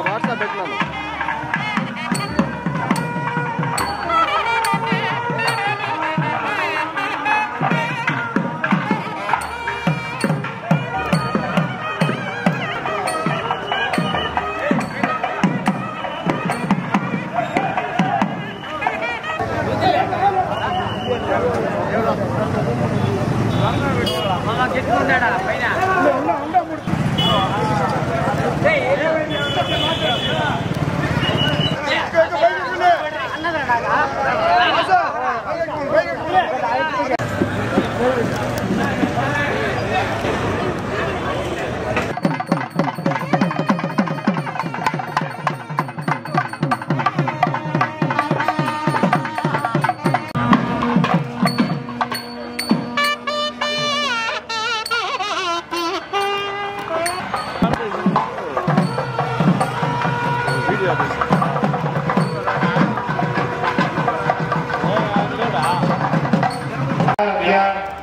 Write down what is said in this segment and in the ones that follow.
WhatsApp పెట్టినాను.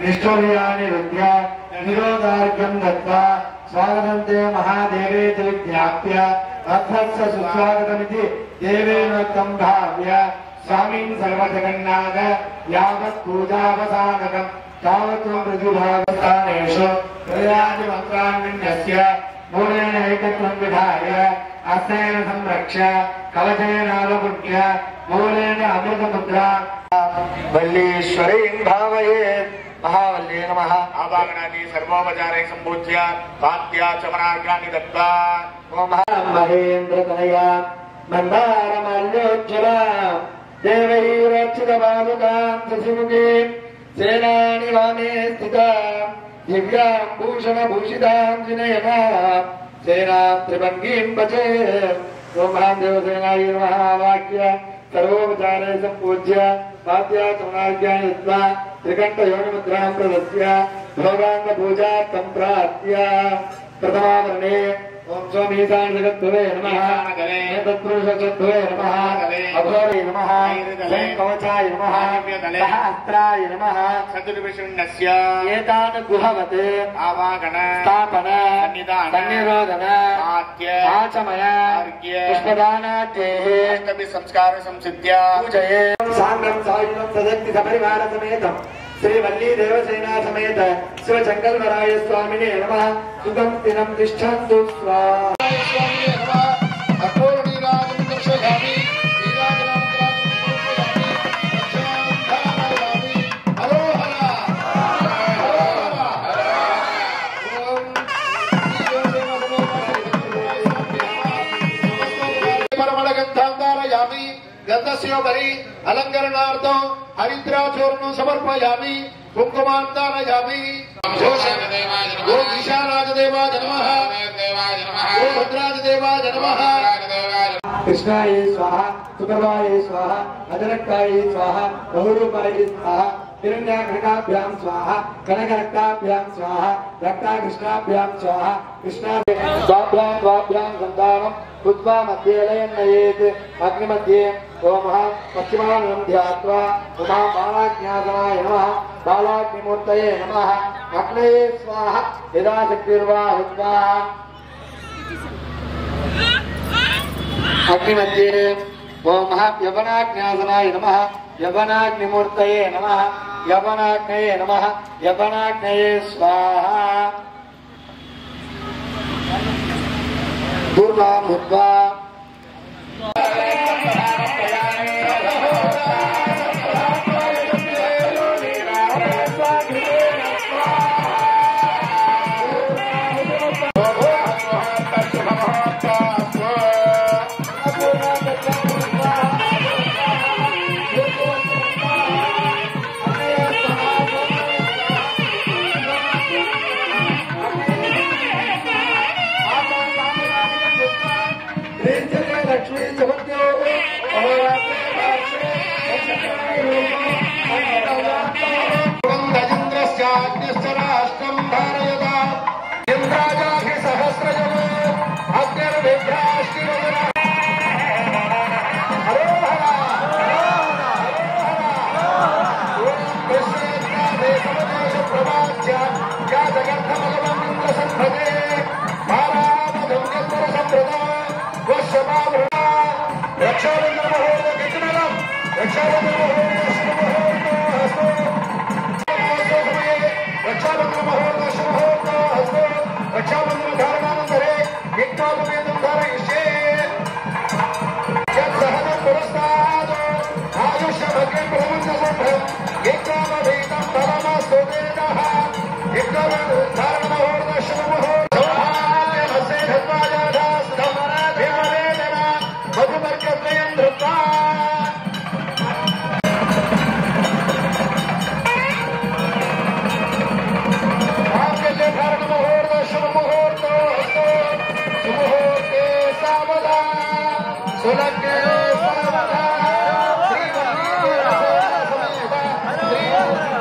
निष्ठुर्यानि रुद्र निरोधार्घ्यं दत्त्वा स्वागतं महादेवेति विज्ञाप्य अर्थस्य सुस्वागतमिति देवेनोक्तं भाव्य स्वामीं सर्वजगन्नाथ यावत् पूजावसानकं तावत् प्रतिभावस्थानेषु त्रयादि मन्त्रान्विन्यस्य मूलेन एकत्वं विधाय अस्तेन संरक्ष्य कवचेनावकुट्य मूलेन अमृतमुद्रा वल्लीश्वरीं भावयेत्। महावल्ये नमः। आवागणादि सर्वोपचारे सम्पूज्य पाद्याचमनार्घ्यानि दत्त्वा ओम महेन्द्रतनया मन्दारमाल्योज्ज्वला देवैरर्चितपादुकां शशिमुखीं सेनानि वामे स्थिता दिव्यां भूषणभूषितां जिनयना सेनां त्रिभङ्गीं भजे। ओम महादेवसेनाय नमः। वाक्य सर्वोपचारे सम्पूज्य पाद्याचमनार्घ्यानि दत्त्वा त्रिकण्ठयोनिमुद्रां प्रदत्य भोगाङ्गपूजार्थं प्रार्थ्य प्रथमावरणे ओम सोमीशान जगद्भवे नमः। तत्पुरुषजगद्भवे नमः। अघोरे नमः। कवचाय नमः। सहस्राय नमः। चतुर्विशुण्णस्य एतान् गुहवत् आवागण स्थापन सन्निरोधन आचमन पुष्पदानाद्यैः अष्टभिः संस्कार संसिद्ध्या पूजये। साङ्गं सायुधं सदक्ति सपरिवार समेतम् श्री वल्ली देवसेना समेत शिव चंगलवराय स्वामिने नमः। सुखं दिनं तिष्ठन्तु स्वाहा। स्वामिने नमः। अपूर्णीराजं दर्शयामि परमलगन्धान्धारयामि गन्धस्योपरि अलङ्करणार्थं हरिद्राचूर्णं समर्पयामि कुङ्कुमान्धारयामि। ओम ईशानाजदेवाय नमः। ओम भद्राजदेवाय नमः। कृष्णाय स्वाहा सुप्रभाय स्वाहा अजरक्ताय स्वाहा बहुरूपाय स्वाहा हिरण्याकृताभ्यां स्वाहा कनकरक्ताभ्यां स्वाहा रक्ताकृष्णाभ्यां स्वाहा कृष्णाभ्यां सन्तानं बुद्ध्वा मध्ये लयं नयेत्। अग्निमध्ये ओम पश्चिमानं ध्यात्वा उमा बालाज्ञासनाय नमः। बालाग्निमूर्तये नमः। अग्नये स्वाहा यदा शक्तिर्वाहुत्वा अग्निमध्ये ओम यवनाग्न्यासनाय नमः। यवनाग्निमूर्तये नमः। यवनाग्नये नमः। यवनाग्नये स्वाहा दूर्वां भूत्वा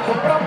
శుభ్రం